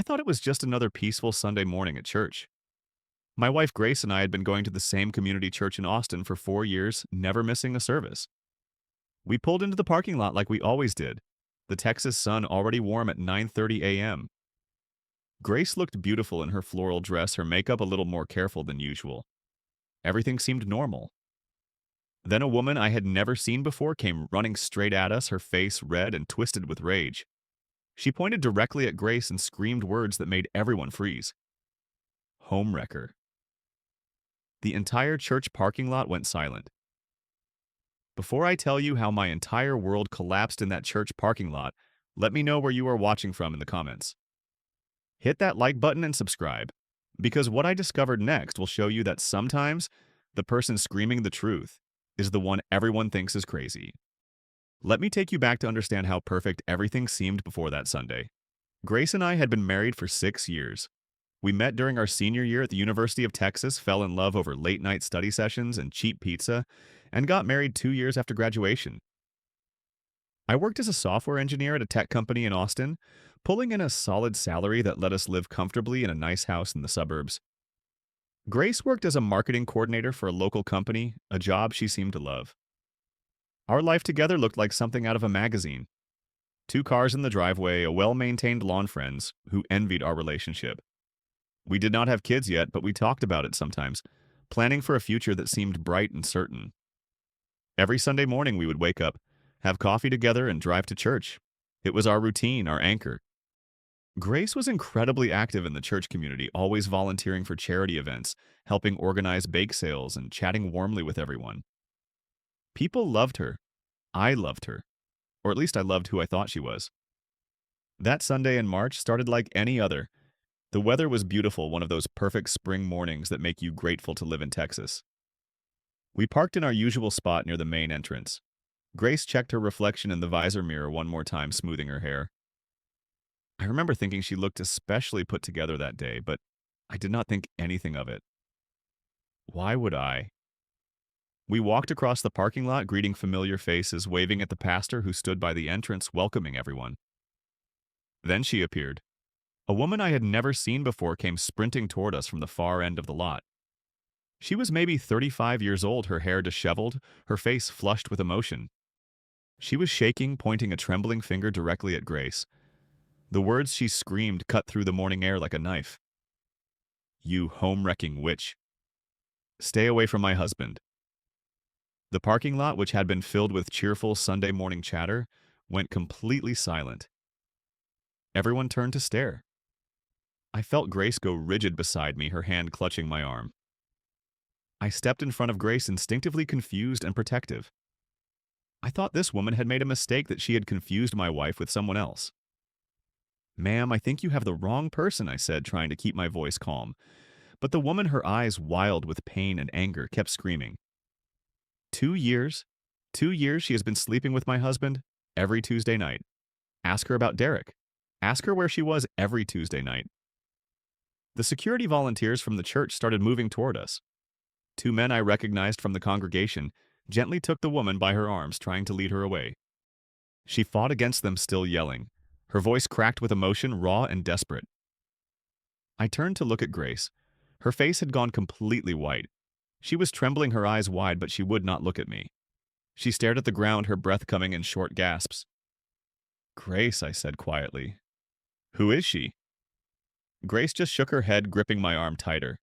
I thought it was just another peaceful Sunday morning at church. My wife Grace and I had been going to the same community church in Austin for 4 years, never missing a service. We pulled into the parking lot like we always did, the Texas sun already warm at 9:30 a.m. Grace looked beautiful in her floral dress, her makeup a little more careful than usual. Everything seemed normal. Then a woman I had never seen before came running straight at us, her face red and twisted with rage. She pointed directly at Grace and screamed words that made everyone freeze. Homewrecker. The entire church parking lot went silent. Before I tell you how my entire world collapsed in that church parking lot, let me know where you are watching from in the comments. Hit that like button and subscribe, because what I discovered next will show you that sometimes the person screaming the truth is the one everyone thinks is crazy. Let me take you back to understand how perfect everything seemed before that Sunday. Grace and I had been married for 6 years. We met during our senior year at the University of Texas, fell in love over late-night study sessions and cheap pizza, and got married 2 years after graduation. I worked as a software engineer at a tech company in Austin, pulling in a solid salary that let us live comfortably in a nice house in the suburbs. Grace worked as a marketing coordinator for a local company, a job she seemed to love. Our life together looked like something out of a magazine. 2 cars in the driveway, a well-maintained lawn, friends who envied our relationship. We did not have kids yet, but we talked about it sometimes, planning for a future that seemed bright and certain. Every Sunday morning we would wake up, have coffee together, and drive to church. It was our routine, our anchor. Grace was incredibly active in the church community, always volunteering for charity events, helping organize bake sales, and chatting warmly with everyone. People loved her. I loved her. Or at least I loved who I thought she was. That Sunday in March started like any other. The weather was beautiful, one of those perfect spring mornings that make you grateful to live in Texas. We parked in our usual spot near the main entrance. Grace checked her reflection in the visor mirror one more time, smoothing her hair. I remember thinking she looked especially put together that day, but I did not think anything of it. Why would I? We walked across the parking lot, greeting familiar faces, waving at the pastor who stood by the entrance, welcoming everyone. Then she appeared. A woman I had never seen before came sprinting toward us from the far end of the lot. She was maybe 35 years old, her hair disheveled, her face flushed with emotion. She was shaking, pointing a trembling finger directly at Grace. The words she screamed cut through the morning air like a knife. You home-wrecking witch. Stay away from my husband. The parking lot, which had been filled with cheerful Sunday morning chatter, went completely silent. Everyone turned to stare. I felt Grace go rigid beside me, her hand clutching my arm. I stepped in front of Grace, instinctively confused and protective. I thought this woman had made a mistake, that she had confused my wife with someone else. Ma'am, I think you have the wrong person, I said, trying to keep my voice calm. But the woman, her eyes wild with pain and anger, kept screaming. 2 years? 2 years she has been sleeping with my husband every Tuesday night. Ask her about Derek. Ask her where she was every Tuesday night. The security volunteers from the church started moving toward us. 2 men I recognized from the congregation gently took the woman by her arms, trying to lead her away. She fought against them, still yelling. Her voice cracked with emotion, raw and desperate. I turned to look at Grace. Her face had gone completely white. She was trembling, her eyes wide, but she would not look at me. She stared at the ground, her breath coming in short gasps. Grace, I said quietly. Who is she? Grace just shook her head, gripping my arm tighter.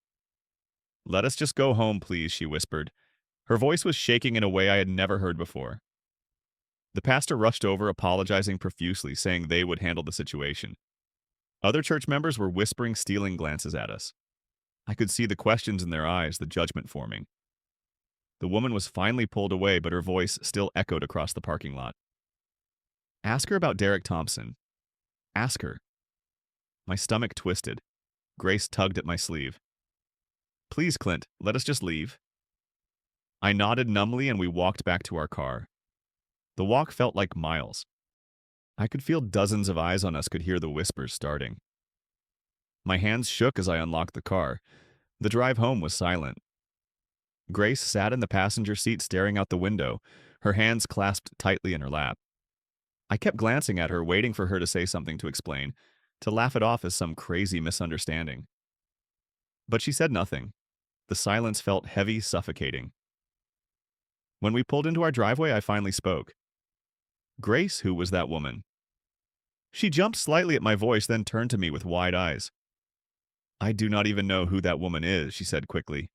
Let us just go home, please, she whispered. Her voice was shaking in a way I had never heard before. The pastor rushed over, apologizing profusely, saying they would handle the situation. Other church members were whispering, stealing glances at us. I could see the questions in their eyes, the judgment forming. The woman was finally pulled away, but her voice still echoed across the parking lot. Ask her about Derek Thompson. Ask her. My stomach twisted. Grace tugged at my sleeve. Please, Clint, let us just leave. I nodded numbly and we walked back to our car. The walk felt like miles. I could feel dozens of eyes on us, could hear the whispers starting. My hands shook as I unlocked the car. The drive home was silent. Grace sat in the passenger seat, staring out the window, her hands clasped tightly in her lap. I kept glancing at her, waiting for her to say something to explain, to laugh it off as some crazy misunderstanding. But she said nothing. The silence felt heavy, suffocating. When we pulled into our driveway, I finally spoke. Grace, who was that woman? She jumped slightly at my voice, then turned to me with wide eyes. I do not even know who that woman is, she said quickly.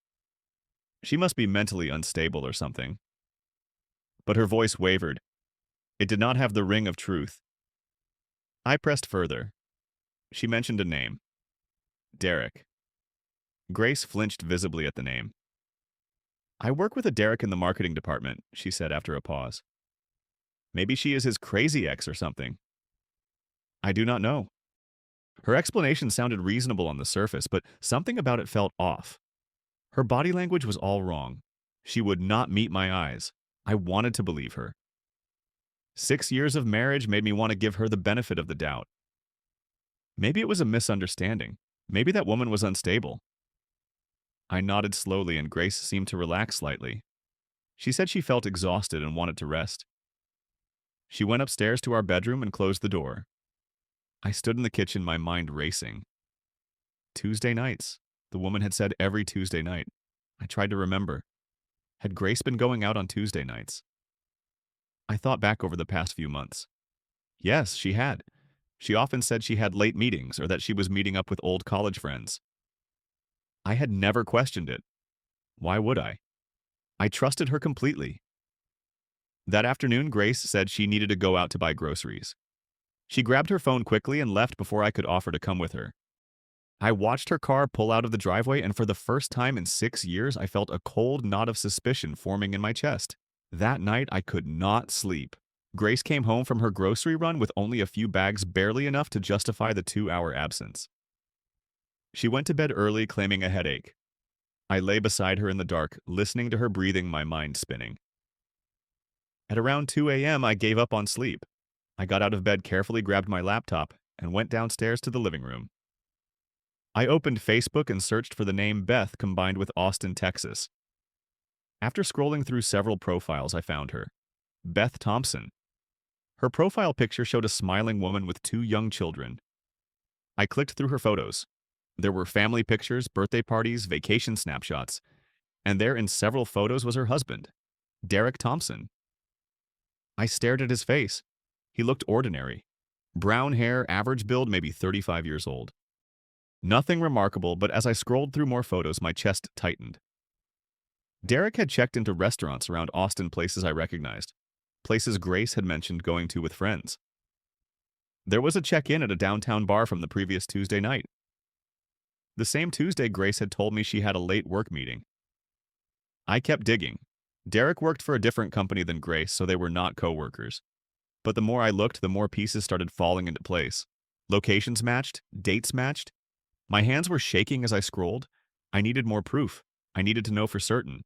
She must be mentally unstable or something. But her voice wavered. It did not have the ring of truth. I pressed further. She mentioned a name. Derek. Grace flinched visibly at the name. I work with a Derek in the marketing department, she said after a pause. Maybe she is his crazy ex or something. I do not know. Her explanation sounded reasonable on the surface, but something about it felt off. Her body language was all wrong. She would not meet my eyes. I wanted to believe her. 6 years of marriage made me want to give her the benefit of the doubt. Maybe it was a misunderstanding. Maybe that woman was unstable. I nodded slowly and Grace seemed to relax slightly. She said she felt exhausted and wanted to rest. She went upstairs to our bedroom and closed the door. I stood in the kitchen, my mind racing. Tuesday nights. The woman had said every Tuesday night. I tried to remember. Had Grace been going out on Tuesday nights? I thought back over the past few months. Yes, she had. She often said she had late meetings or that she was meeting up with old college friends. I had never questioned it. Why would I? I trusted her completely. That afternoon, Grace said she needed to go out to buy groceries. She grabbed her phone quickly and left before I could offer to come with her. I watched her car pull out of the driveway, and for the first time in 6 years, I felt a cold knot of suspicion forming in my chest. That night, I could not sleep. Grace came home from her grocery run with only a few bags, barely enough to justify the 2-hour absence. She went to bed early, claiming a headache. I lay beside her in the dark, listening to her breathing, my mind spinning. At around 2 a.m., I gave up on sleep. I got out of bed, carefully grabbed my laptop, and went downstairs to the living room. I opened Facebook and searched for the name Beth combined with Austin, Texas. After scrolling through several profiles, I found her. Beth Thompson. Her profile picture showed a smiling woman with 2 young children. I clicked through her photos. There were family pictures, birthday parties, vacation snapshots, and there in several photos was her husband, Derek Thompson. I stared at his face. He looked ordinary. Brown hair, average build, maybe 35 years old. Nothing remarkable, but as I scrolled through more photos, my chest tightened. Derek had checked into restaurants around Austin, places I recognized, places Grace had mentioned going to with friends. There was a check-in at a downtown bar from the previous Tuesday night. The same Tuesday, Grace had told me she had a late work meeting. I kept digging. Derek worked for a different company than Grace, so they were not co-workers. But the more I looked, the more pieces started falling into place. Locations matched, dates matched. My hands were shaking as I scrolled. I needed more proof. I needed to know for certain.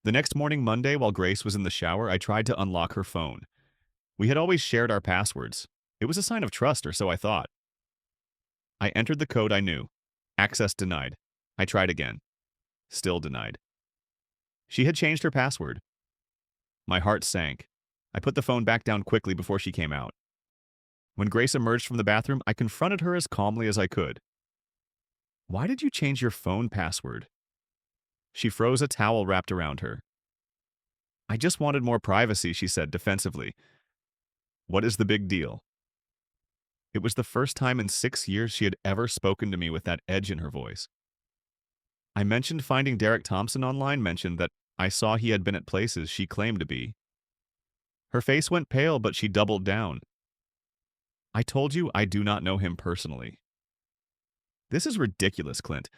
The next morning, Monday, while Grace was in the shower, I tried to unlock her phone. We had always shared our passwords. It was a sign of trust, or so I thought. I entered the code I knew. Access denied. I tried again. Still denied. She had changed her password. My heart sank. I put the phone back down quickly before she came out. When Grace emerged from the bathroom, I confronted her as calmly as I could. Why did you change your phone password? She froze, a towel wrapped around her. I just wanted more privacy, she said defensively. What is the big deal? It was the first time in 6 years she had ever spoken to me with that edge in her voice. I mentioned finding Derek Thompson online, mentioned that I saw he had been at places she claimed to be. Her face went pale, but she doubled down. I told you I do not know him personally. This is ridiculous, Clint.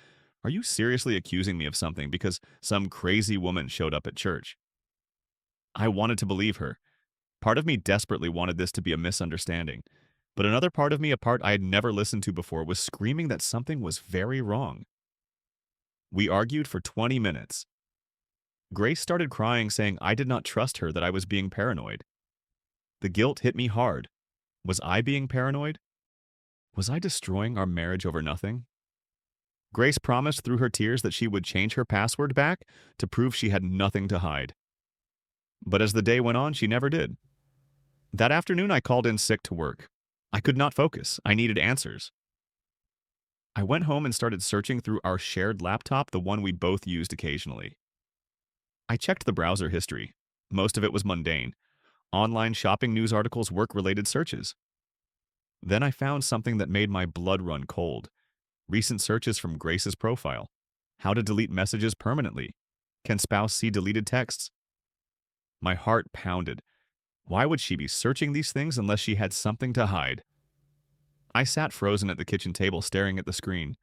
Are you seriously accusing me of something because some crazy woman showed up at church? I wanted to believe her. Part of me desperately wanted this to be a misunderstanding, but another part of me, a part I had never listened to before, was screaming that something was very wrong. We argued for 20 minutes. Grace started crying, saying I did not trust her, that I was being paranoid. The guilt hit me hard. Was I being paranoid? Was I destroying our marriage over nothing? Grace promised through her tears that she would change her password back to prove she had nothing to hide. But as the day went on, she never did. That afternoon, I called in sick to work. I could not focus. I needed answers. I went home and started searching through our shared laptop, the one we both used occasionally. I checked the browser history. Most of it was mundane: online shopping news articles, work-related searches. Then I found something that made my blood run cold. Recent searches from Grace's profile. How to delete messages permanently. Can spouse see deleted texts? My heart pounded. Why would she be searching these things unless she had something to hide? I sat frozen at the kitchen table staring at the screen.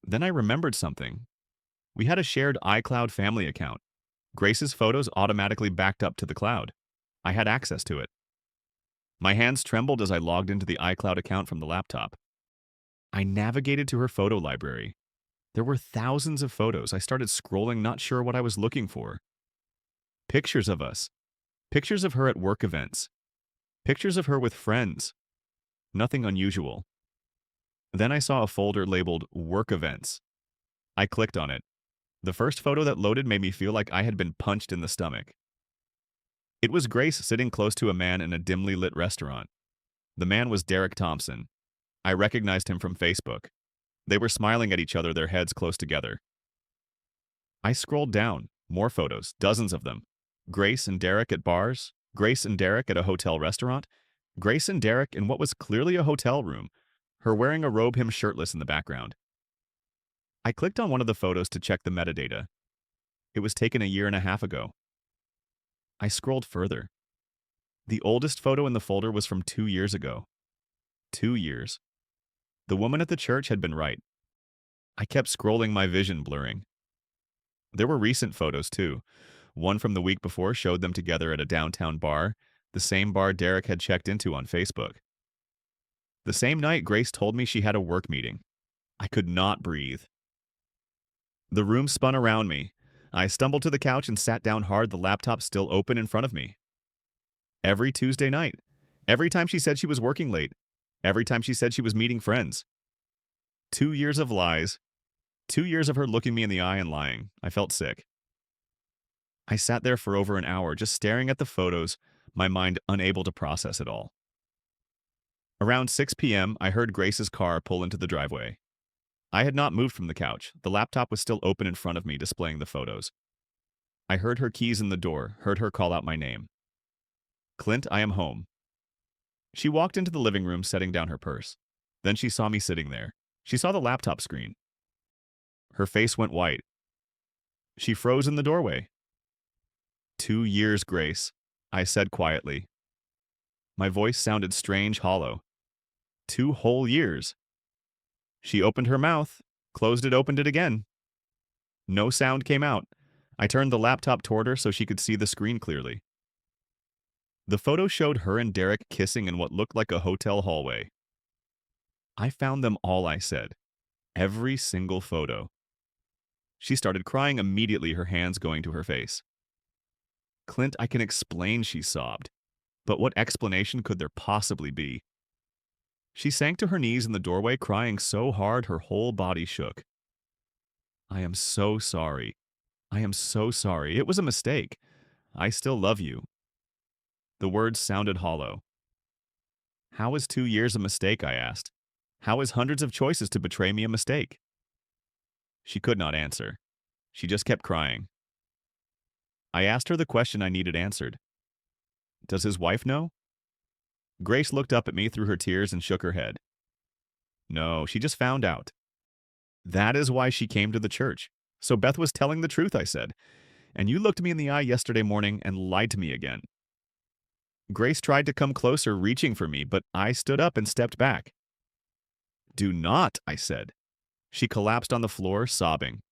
Then I remembered something. We had a shared iCloud family account. Grace's photos automatically backed up to the cloud. I had access to it. My hands trembled as I logged into the iCloud account from the laptop. I navigated to her photo library. There were thousands of photos. I started scrolling, not sure what I was looking for. Pictures of us. Pictures of her at work events. Pictures of her with friends. Nothing unusual. Then I saw a folder labeled Work Events. I clicked on it. The first photo that loaded made me feel like I had been punched in the stomach. It was Grace sitting close to a man in a dimly lit restaurant. The man was Derek Thompson. I recognized him from Facebook. They were smiling at each other, their heads close together. I scrolled down. More photos, dozens of them. Grace and Derek at bars. Grace and Derek at a hotel restaurant. Grace and Derek in what was clearly a hotel room, her wearing a robe, him shirtless in the background. I clicked on one of the photos to check the metadata. It was taken a year and a half ago. I scrolled further. The oldest photo in the folder was from 2 years ago. 2 years. The woman at the church had been right. I kept scrolling, my vision blurring. There were recent photos, too. One from the week before showed them together at a downtown bar, the same bar Derek had checked into on Facebook. The same night, Grace told me she had a work meeting. I could not breathe. The room spun around me. I stumbled to the couch and sat down hard, the laptop still open in front of me. Every Tuesday night. Every time she said she was working late. Every time she said she was meeting friends. 2 years of lies. 2 years of her looking me in the eye and lying. I felt sick. I sat there for over an hour, just staring at the photos, my mind unable to process it all. Around 6 p.m., I heard Grace's car pull into the driveway. I had not moved from the couch. The laptop was still open in front of me, displaying the photos. I heard her keys in the door, heard her call out my name. "Clint, I am home." She walked into the living room, setting down her purse. Then she saw me sitting there. She saw the laptop screen. Her face went white. She froze in the doorway. 2 years, Grace," I said quietly. My voice sounded strange, hollow. 2 whole years. She opened her mouth, closed it, opened it again. No sound came out. I turned the laptop toward her so she could see the screen clearly. The photo showed her and Derek kissing in what looked like a hotel hallway. "I found them all," I said. "Every single photo." She started crying immediately, her hands going to her face. "Clint, I can explain," she sobbed. But what explanation could there possibly be? She sank to her knees in the doorway, crying so hard her whole body shook. "I am so sorry. I am so sorry. It was a mistake. I still love you." The words sounded hollow. "How is 2 years a mistake?" I asked. "How is hundreds of choices to betray me a mistake?" She could not answer. She just kept crying. I asked her the question I needed answered. "Does his wife know?" Grace looked up at me through her tears and shook her head. "No, she just found out." "That is why she came to the church. So Beth was telling the truth," I said. "And you looked me in the eye yesterday morning and lied to me again." Grace tried to come closer, reaching for me, but I stood up and stepped back. "Do not," I said. She collapsed on the floor, sobbing.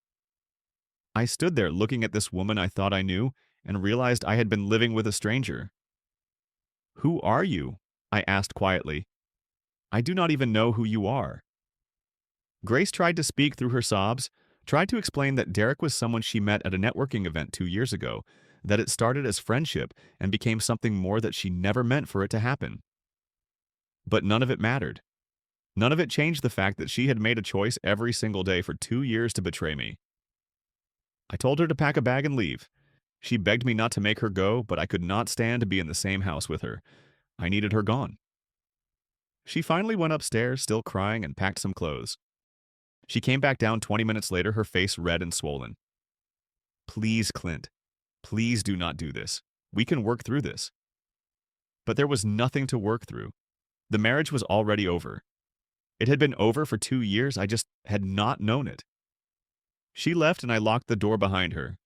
I stood there looking at this woman I thought I knew and realized I had been living with a stranger. "Who are you?" I asked quietly. "I do not even know who you are." Grace tried to speak through her sobs, tried to explain that Derek was someone she met at a networking event 2 years ago, that it started as friendship and became something more, that she never meant for it to happen. But none of it mattered. None of it changed the fact that she had made a choice every single day for 2 years to betray me. I told her to pack a bag and leave. She begged me not to make her go, but I could not stand to be in the same house with her. I needed her gone. She finally went upstairs, still crying, and packed some clothes. She came back down 20 minutes later, her face red and swollen. Please, Clint. Please do not do this. We can work through this. But there was nothing to work through. The marriage was already over. It had been over for 2 years. I just had not known it. She left and I locked the door behind her.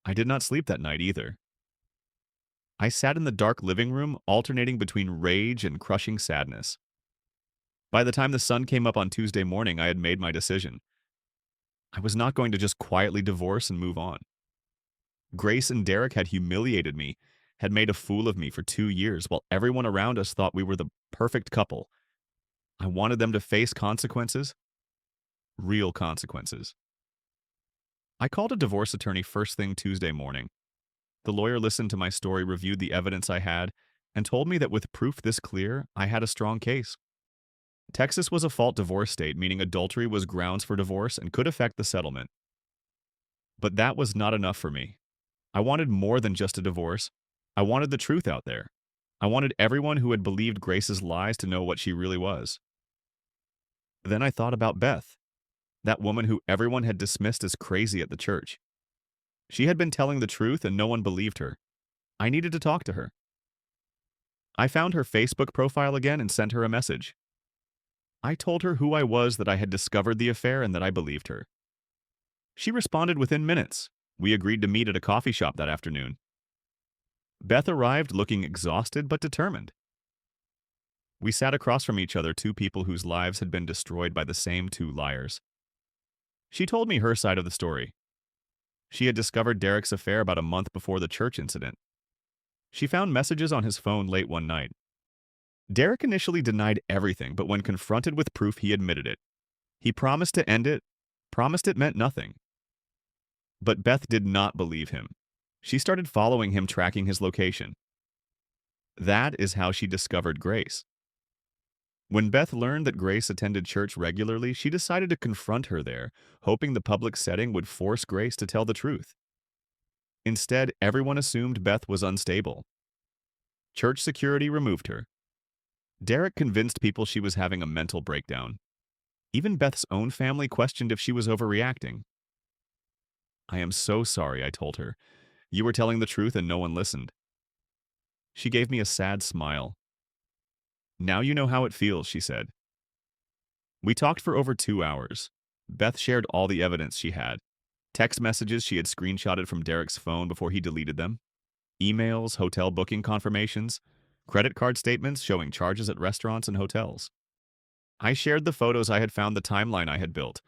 I did not sleep that night either. I sat in the dark living room, alternating between rage and crushing sadness. By the time the sun came up on Tuesday morning, I had made my decision. I was not going to just quietly divorce and move on. Grace and Derek had humiliated me, had made a fool of me for 2 years, while everyone around us thought we were the perfect couple. I wanted them to face consequences. Real consequences. I called a divorce attorney first thing Tuesday morning. The lawyer listened to my story, reviewed the evidence I had, and told me that with proof this clear, I had a strong case. Texas was a fault divorce state, meaning adultery was grounds for divorce and could affect the settlement. But that was not enough for me. I wanted more than just a divorce. I wanted the truth out there. I wanted everyone who had believed Grace's lies to know what she really was. Then I thought about Beth, that woman who everyone had dismissed as crazy at the church. She had been telling the truth and no one believed her. I needed to talk to her. I found her Facebook profile again and sent her a message. I told her who I was, that I had discovered the affair, and that I believed her. She responded within minutes. We agreed to meet at a coffee shop that afternoon. Beth arrived looking exhausted but determined. We sat across from each other, two people whose lives had been destroyed by the same two liars. She told me her side of the story. She had discovered Derek's affair about a month before the church incident. She found messages on his phone late one night. Derek initially denied everything, but when confronted with proof, he admitted it. He promised to end it, promised it meant nothing. But Beth did not believe him. She started following him, tracking his location. That is how she discovered Grace. When Beth learned that Grace attended church regularly, she decided to confront her there, hoping the public setting would force Grace to tell the truth. Instead, everyone assumed Beth was unstable. Church security removed her. Derek convinced people she was having a mental breakdown. Even Beth's own family questioned if she was overreacting. I am so sorry, I told her. You were telling the truth and no one listened. She gave me a sad smile. Now you know how it feels, she said. We talked for over 2 hours. Beth shared all the evidence she had. Text messages she had screenshotted from Derek's phone before he deleted them. Emails, hotel booking confirmations, credit card statements showing charges at restaurants and hotels. I shared the photos I had found, the timeline I had built.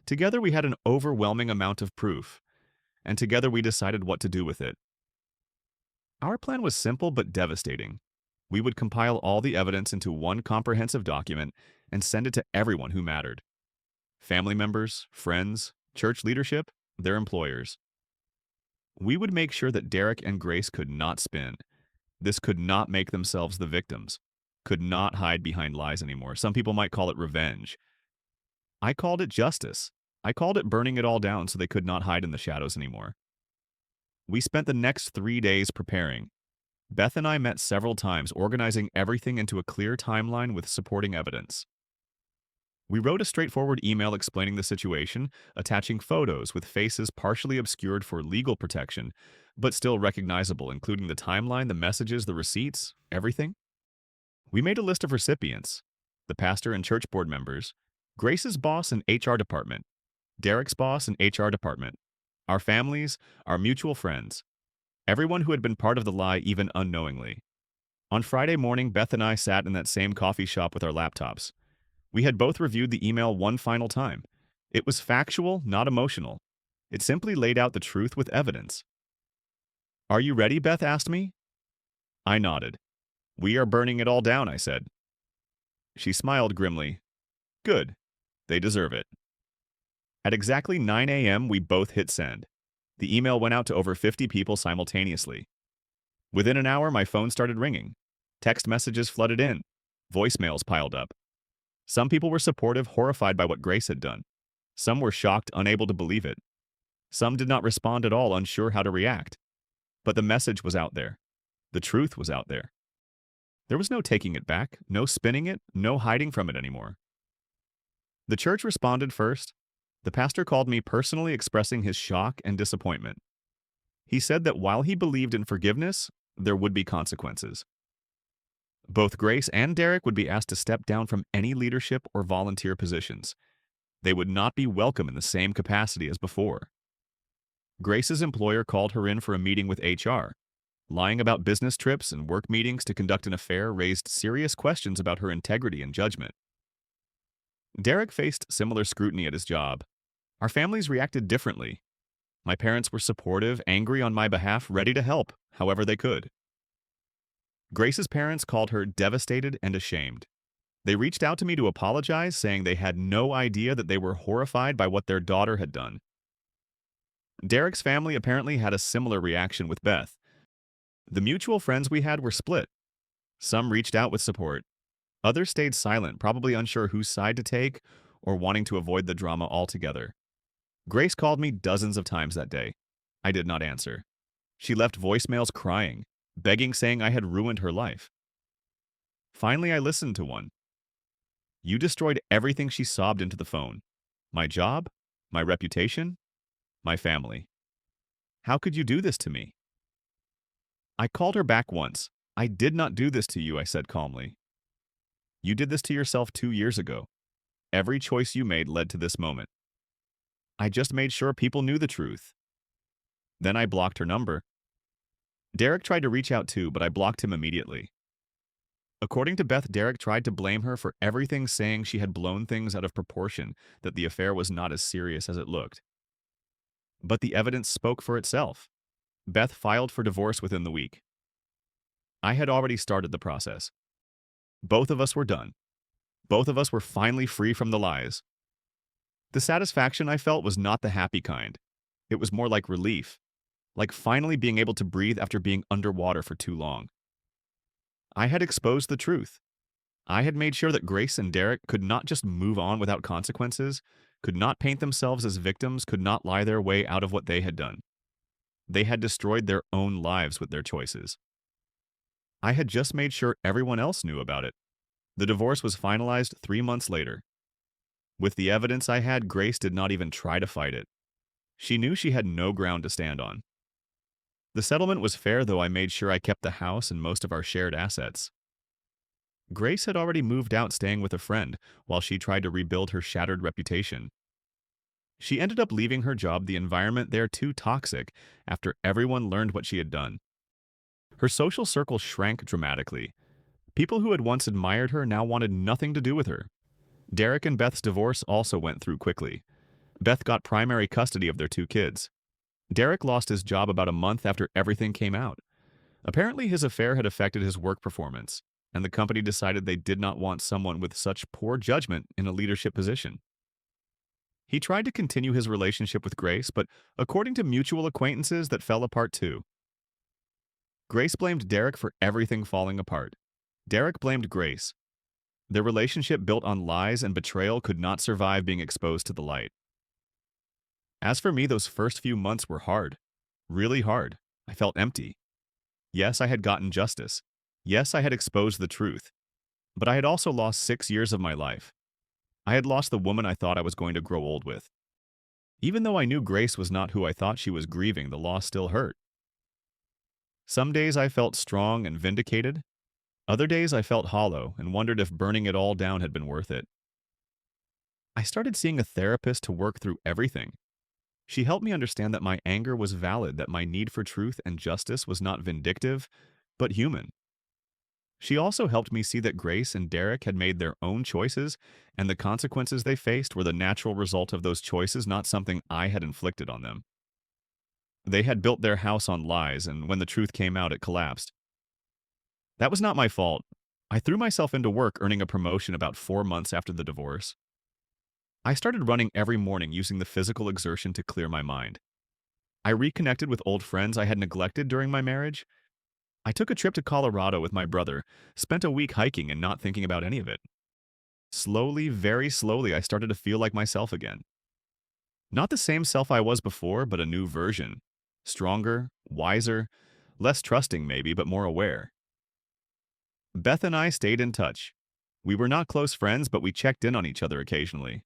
Together we had an overwhelming amount of proof, and together we decided what to do with it. Our plan was simple but devastating. We would compile all the evidence into one comprehensive document and send it to everyone who mattered. Family members, friends, church leadership, their employers. We would make sure that Derek and Grace could not spin. This could not make themselves the victims, could not hide behind lies anymore. Some people might call it revenge. I called it justice. I called it burning it all down so they could not hide in the shadows anymore. We spent the next 3 days preparing. Beth and I met several times, organizing everything into a clear timeline with supporting evidence. We wrote a straightforward email explaining the situation, attaching photos with faces partially obscured for legal protection, but still recognizable, including the timeline, the messages, the receipts, everything. We made a list of recipients, the pastor and church board members, Grace's boss and HR department, Derek's boss and HR department, our families, our mutual friends, everyone who had been part of the lie even unknowingly. On Friday morning, Beth and I sat in that same coffee shop with our laptops. We had both reviewed the email one final time. It was factual, not emotional. It simply laid out the truth with evidence. "Are you ready?" Beth asked me. I nodded. "We are burning it all down," I said. She smiled grimly. "Good. They deserve it." At exactly 9 a.m., we both hit send. The email went out to over 50 people simultaneously. Within an hour, my phone started ringing. Text messages flooded in. Voicemails piled up. Some people were supportive, horrified by what Grace had done. Some were shocked, unable to believe it. Some did not respond at all, unsure how to react. But the message was out there. The truth was out there. There was no taking it back, no spinning it, no hiding from it anymore. The church responded first. The pastor called me personally expressing his shock and disappointment. He said that while he believed in forgiveness, there would be consequences. Both Grace and Derek would be asked to step down from any leadership or volunteer positions. They would not be welcome in the same capacity as before. Grace's employer called her in for a meeting with HR. Lying about business trips and work meetings to conduct an affair raised serious questions about her integrity and judgment. Derek faced similar scrutiny at his job. Our families reacted differently. My parents were supportive, angry on my behalf, ready to help, however they could. Grace's parents called her devastated and ashamed. They reached out to me to apologize, saying they had no idea that they were horrified by what their daughter had done. Derek's family apparently had a similar reaction with Beth. The mutual friends we had were split. Some reached out with support. Others stayed silent, probably unsure whose side to take or wanting to avoid the drama altogether. Grace called me dozens of times that day. I did not answer. She left voicemails crying, begging, saying I had ruined her life. Finally, I listened to one. "You destroyed everything," she sobbed into the phone. "My job, my reputation, my family. How could you do this to me?" I called her back once. "I did not do this to you," I said calmly. "You did this to yourself 2 years ago. Every choice you made led to this moment. I just made sure people knew the truth." Then I blocked her number. Derek tried to reach out too, but I blocked him immediately. According to Beth, Derek tried to blame her for everything, saying she had blown things out of proportion, that the affair was not as serious as it looked. But the evidence spoke for itself. Beth filed for divorce within the week. I had already started the process. Both of us were done. Both of us were finally free from the lies. The satisfaction I felt was not the happy kind. It was more like relief, like finally being able to breathe after being underwater for too long. I had exposed the truth. I had made sure that Grace and Derek could not just move on without consequences, could not paint themselves as victims, could not lie their way out of what they had done. They had destroyed their own lives with their choices. I had just made sure everyone else knew about it. The divorce was finalized 3 months later. With the evidence I had, Grace did not even try to fight it. She knew she had no ground to stand on. The settlement was fair, though I made sure I kept the house and most of our shared assets. Grace had already moved out, staying with a friend, while she tried to rebuild her shattered reputation. She ended up leaving her job, the environment there too toxic, after everyone learned what she had done. Her social circle shrank dramatically. People who had once admired her now wanted nothing to do with her. Derek and Beth's divorce also went through quickly. Beth got primary custody of their 2 kids. Derek lost his job about a month after everything came out. Apparently, his affair had affected his work performance, and the company decided they did not want someone with such poor judgment in a leadership position. He tried to continue his relationship with Grace, but according to mutual acquaintances, that fell apart too. Grace blamed Derek for everything falling apart. Derek blamed Grace. Their relationship, built on lies and betrayal, could not survive being exposed to the light. As for me, those first few months were hard. Really hard. I felt empty. Yes, I had gotten justice. Yes, I had exposed the truth. But I had also lost 6 years of my life. I had lost the woman I thought I was going to grow old with. Even though I knew Grace was not who I thought she was, grieving, the loss still hurt. Some days I felt strong and vindicated. Other days I felt hollow and wondered if burning it all down had been worth it. I started seeing a therapist to work through everything. She helped me understand that my anger was valid, that my need for truth and justice was not vindictive, but human. She also helped me see that Grace and Derek had made their own choices, and the consequences they faced were the natural result of those choices, not something I had inflicted on them. They had built their house on lies, and when the truth came out, it collapsed. That was not my fault. I threw myself into work, earning a promotion about 4 months after the divorce. I started running every morning, using the physical exertion to clear my mind. I reconnected with old friends I had neglected during my marriage. I took a trip to Colorado with my brother, spent a week hiking and not thinking about any of it. Slowly, very slowly, I started to feel like myself again. Not the same self I was before, but a new version. Stronger, wiser, less trusting maybe, but more aware. Beth and I stayed in touch. We were not close friends, but we checked in on each other occasionally.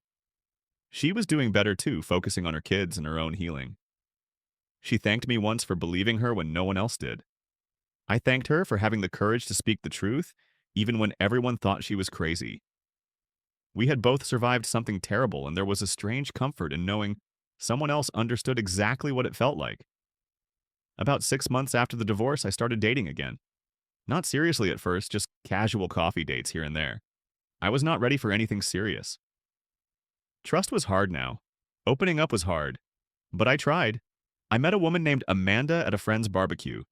She was doing better too, focusing on her kids and her own healing. She thanked me once for believing her when no one else did. I thanked her for having the courage to speak the truth, even when everyone thought she was crazy. We had both survived something terrible, and there was a strange comfort in knowing someone else understood exactly what it felt like. About 6 months after the divorce, I started dating again. Not seriously at first, just casual coffee dates here and there. I was not ready for anything serious. Trust was hard now. Opening up was hard. But I tried. I met a woman named Amanda at a friend's barbecue.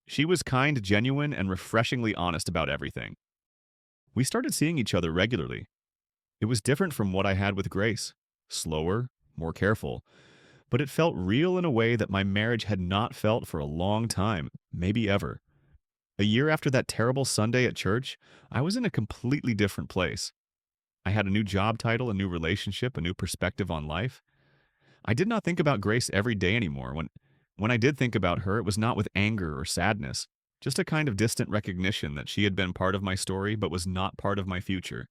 She was kind, genuine, and refreshingly honest about everything. We started seeing each other regularly. It was different from what I had with Grace. Slower, more careful. But it felt real in a way that my marriage had not felt for a long time, maybe ever. A year after that terrible Sunday at church, I was in a completely different place. I had a new job title, a new relationship, a new perspective on life. I did not think about Grace every day anymore. When I did think about her, it was not with anger or sadness, just a kind of distant recognition that she had been part of my story but was not part of my future.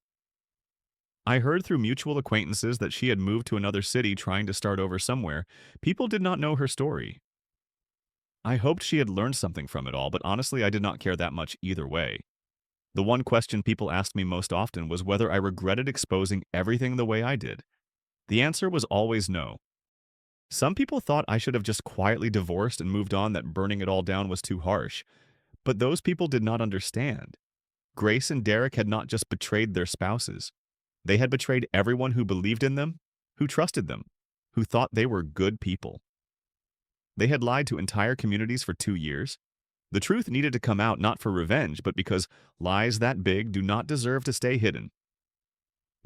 I heard through mutual acquaintances that she had moved to another city trying to start over somewhere. People did not know her story. I hoped she had learned something from it all, but honestly, I did not care that much either way. The one question people asked me most often was whether I regretted exposing everything the way I did. The answer was always no. Some people thought I should have just quietly divorced and moved on, that burning it all down was too harsh. But those people did not understand. Grace and Derek had not just betrayed their spouses. They had betrayed everyone who believed in them, who trusted them, who thought they were good people. They had lied to entire communities for 2 years. The truth needed to come out not for revenge, but because lies that big do not deserve to stay hidden.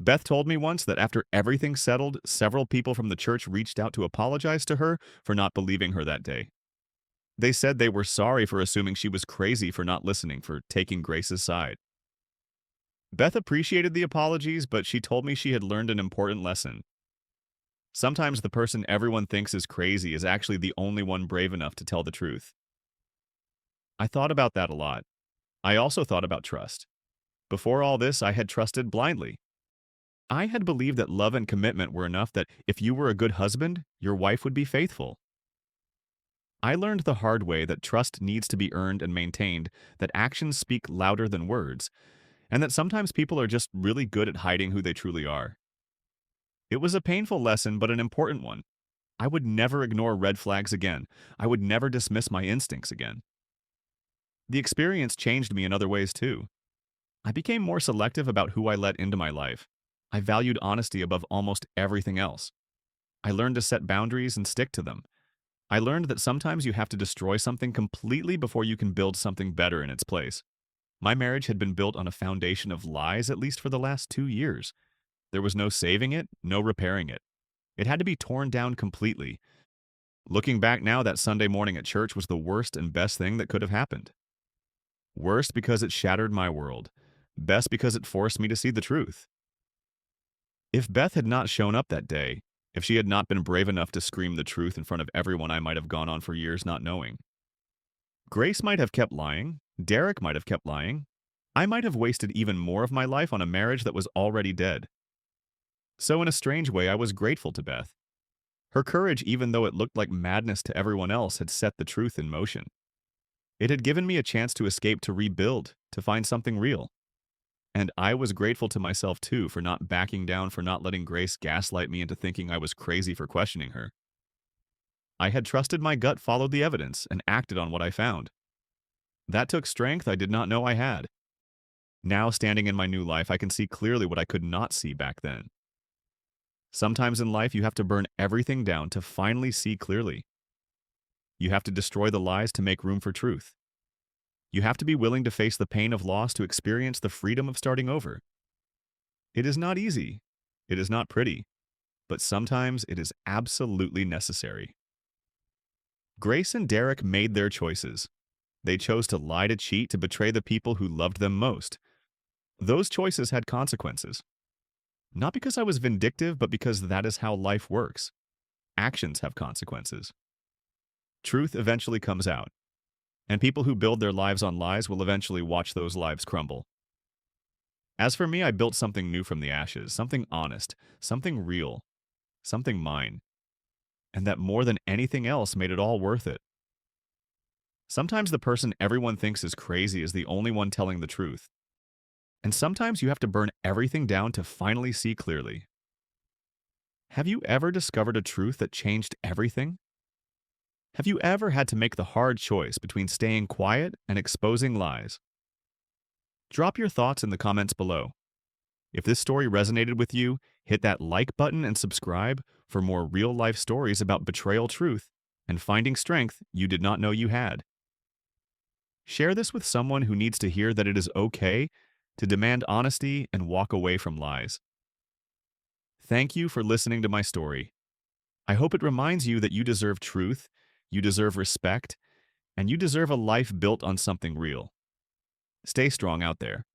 Beth told me once that after everything settled, several people from the church reached out to apologize to her for not believing her that day. They said they were sorry for assuming she was crazy for not listening, for taking Grace's side. Beth appreciated the apologies, but she told me she had learned an important lesson. Sometimes the person everyone thinks is crazy is actually the only one brave enough to tell the truth. I thought about that a lot. I also thought about trust. Before all this, I had trusted blindly. I had believed that love and commitment were enough, that if you were a good husband, your wife would be faithful. I learned the hard way that trust needs to be earned and maintained, that actions speak louder than words, and that sometimes people are just really good at hiding who they truly are. It was a painful lesson, but an important one. I would never ignore red flags again. I would never dismiss my instincts again. The experience changed me in other ways too. I became more selective about who I let into my life. I valued honesty above almost everything else. I learned to set boundaries and stick to them. I learned that sometimes you have to destroy something completely before you can build something better in its place. My marriage had been built on a foundation of lies, at least for the last 2 years. There was no saving it, no repairing it. It had to be torn down completely. Looking back now, that Sunday morning at church was the worst and best thing that could have happened. Worst because it shattered my world. Best because it forced me to see the truth. If Beth had not shown up that day, if she had not been brave enough to scream the truth in front of everyone, I might have gone on for years not knowing. Grace might have kept lying. Derek might have kept lying. I might have wasted even more of my life on a marriage that was already dead. So in a strange way, I was grateful to Beth. Her courage, even though it looked like madness to everyone else, had set the truth in motion. It had given me a chance to escape, to rebuild, to find something real. And I was grateful to myself, too, for not backing down, for not letting Grace gaslight me into thinking I was crazy for questioning her. I had trusted my gut, followed the evidence, and acted on what I found. That took strength I did not know I had. Now, standing in my new life, I can see clearly what I could not see back then. Sometimes in life, you have to burn everything down to finally see clearly. You have to destroy the lies to make room for truth. You have to be willing to face the pain of loss to experience the freedom of starting over. It is not easy. It is not pretty. But sometimes it is absolutely necessary. Grace and Derek made their choices. They chose to lie, to cheat, to betray the people who loved them most. Those choices had consequences. Not because I was vindictive, but because that is how life works. Actions have consequences. Truth eventually comes out. And people who build their lives on lies will eventually watch those lives crumble. As for me, I built something new from the ashes, something honest, something real, something mine, and that more than anything else made it all worth it. Sometimes the person everyone thinks is crazy is the only one telling the truth. And sometimes you have to burn everything down to finally see clearly. Have you ever discovered a truth that changed everything? Have you ever had to make the hard choice between staying quiet and exposing lies? Drop your thoughts in the comments below. If this story resonated with you, hit that like button and subscribe for more real-life stories about betrayal truth and finding strength you did not know you had. Share this with someone who needs to hear that it is okay to demand honesty and walk away from lies. Thank you for listening to my story. I hope it reminds you that you deserve truth, you deserve respect, and you deserve a life built on something real. Stay strong out there.